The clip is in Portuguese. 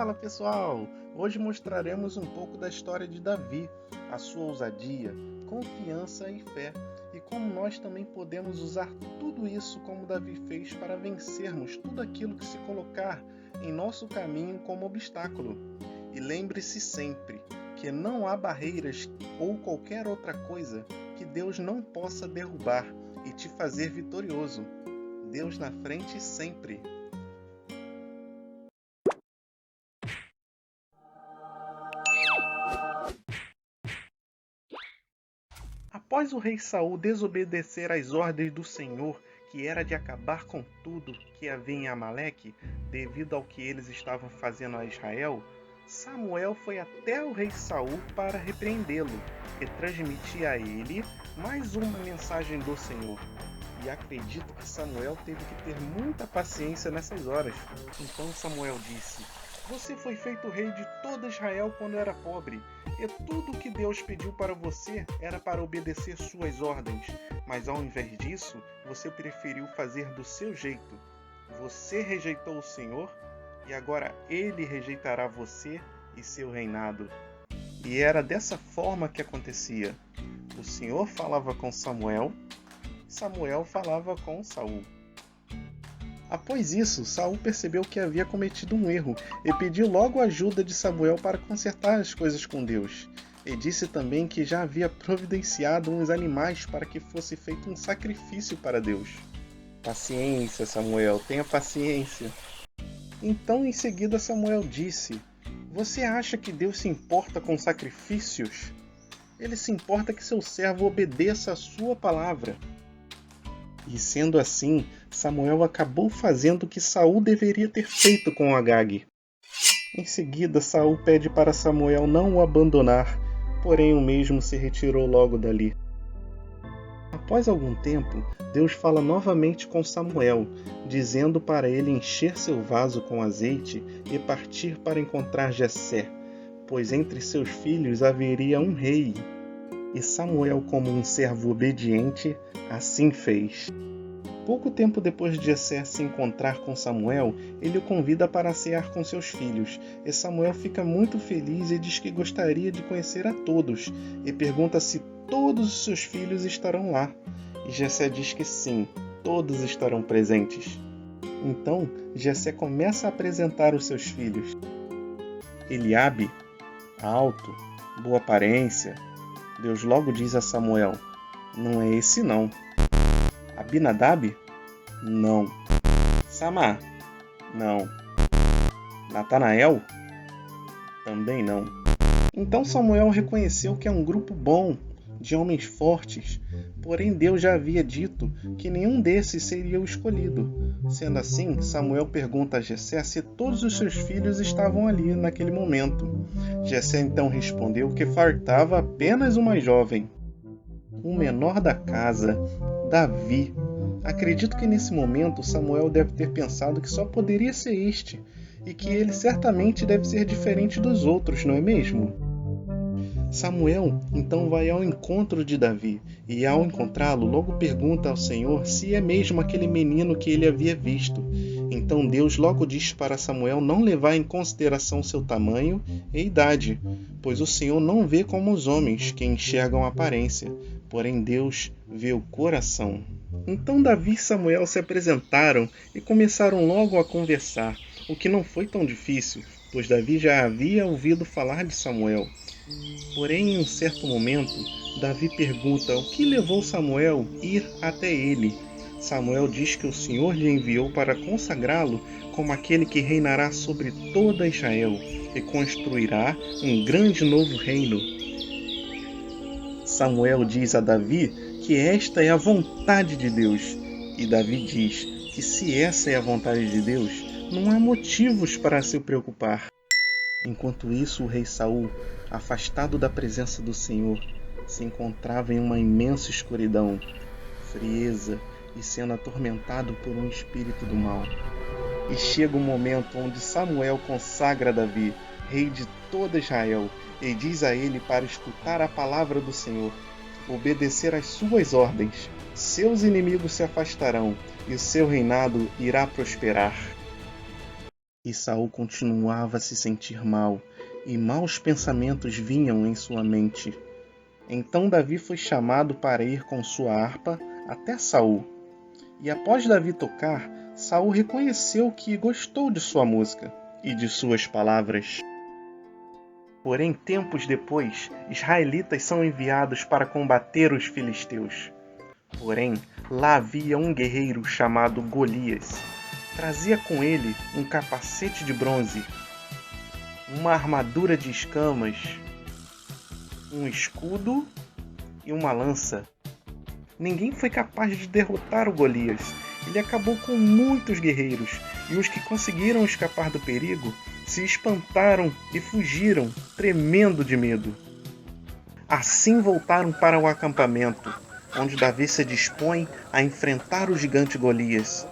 Fala pessoal! Hoje mostraremos um pouco da história de Davi, a sua ousadia, confiança e fé, e como nós também podemos usar tudo isso como Davi fez para vencermos tudo aquilo que se colocar em nosso caminho como obstáculo. E lembre-se sempre que não há barreiras ou qualquer outra coisa que Deus não possa derrubar e te fazer vitorioso. Deus na frente sempre. Após o rei Saul desobedecer às ordens do Senhor, que era de acabar com tudo que havia em Amaleque, devido ao que eles estavam fazendo a Israel, Samuel foi até o rei Saul para repreendê-lo e transmitir a ele mais uma mensagem do Senhor. E acredito que Samuel teve que ter muita paciência nessas horas. Então Samuel disse: "Você foi feito rei de todo Israel quando era pobre, e tudo o que Deus pediu para você era para obedecer suas ordens, mas ao invés disso, você preferiu fazer do seu jeito. Você rejeitou o Senhor, e agora Ele rejeitará você e seu reinado." E era dessa forma que acontecia. O Senhor falava com Samuel, Samuel falava com Saul. Após isso, Saul percebeu que havia cometido um erro e pediu logo a ajuda de Samuel para consertar as coisas com Deus. E disse também que já havia providenciado uns animais para que fosse feito um sacrifício para Deus. "Paciência, Samuel, tenha paciência." Então em seguida Samuel disse: "Você acha que Deus se importa com sacrifícios? Ele se importa que seu servo obedeça a sua palavra." E sendo assim, Samuel acabou fazendo o que Saul deveria ter feito com Agag. Em seguida, Saul pede para Samuel não o abandonar, porém o mesmo se retirou logo dali. Após algum tempo, Deus fala novamente com Samuel, dizendo para ele encher seu vaso com azeite e partir para encontrar Jessé, pois entre seus filhos haveria um rei. E Samuel, como um servo obediente, assim fez. Pouco tempo depois de Jessé se encontrar com Samuel, ele o convida para cear com seus filhos, e Samuel fica muito feliz e diz que gostaria de conhecer a todos, e pergunta se todos os seus filhos estarão lá. E Jessé diz que sim, todos estarão presentes. Então, Jessé começa a apresentar os seus filhos. Eliabe, alto, boa aparência. Deus logo diz a Samuel: "Não é esse não." Abinadab? Não. Samá? Não. Natanael? Também não. Então Samuel reconheceu que é um grupo bom, de homens fortes, porém Deus já havia dito que nenhum desses seria o escolhido. Sendo assim, Samuel pergunta a Jessé se todos os seus filhos estavam ali naquele momento. Jessé então respondeu que faltava apenas o mais jovem, o menor da casa, Davi. Acredito que nesse momento Samuel deve ter pensado que só poderia ser este, e que ele certamente deve ser diferente dos outros, não é mesmo? Samuel então vai ao encontro de Davi, e ao encontrá-lo, logo pergunta ao Senhor se é mesmo aquele menino que ele havia visto. Então Deus logo diz para Samuel não levar em consideração seu tamanho e idade, pois o Senhor não vê como os homens, que enxergam a aparência, porém Deus vê o coração. Então Davi e Samuel se apresentaram e começaram logo a conversar, o que não foi tão difícil, pois Davi já havia ouvido falar de Samuel. Porém, em um certo momento, Davi pergunta o que levou Samuel a ir até ele. Samuel diz que o Senhor lhe enviou para consagrá-lo como aquele que reinará sobre toda Israel e construirá um grande novo reino. Samuel diz a Davi que esta é a vontade de Deus, e Davi diz que se essa é a vontade de Deus, não há motivos para se preocupar. Enquanto isso, o rei Saul, afastado da presença do Senhor, se encontrava em uma imensa escuridão, frieza e sendo atormentado por um espírito do mal. E chega o momento onde Samuel consagra Davi, rei de todo Israel, e diz a ele para escutar a palavra do Senhor, obedecer às suas ordens. Seus inimigos se afastarão e seu reinado irá prosperar. E Saul continuava a se sentir mal, e maus pensamentos vinham em sua mente. Então Davi foi chamado para ir com sua harpa até Saul. E após Davi tocar, Saul reconheceu que gostou de sua música e de suas palavras. Porém, tempos depois, israelitas são enviados para combater os filisteus. Porém, lá havia um guerreiro chamado Golias. Trazia com ele um capacete de bronze, uma armadura de escamas, um escudo e uma lança. Ninguém foi capaz de derrotar o Golias. Ele acabou com muitos guerreiros, e os que conseguiram escapar do perigo se espantaram e fugiram, tremendo de medo. Assim voltaram para o acampamento, onde Davi se dispõe a enfrentar o gigante Golias.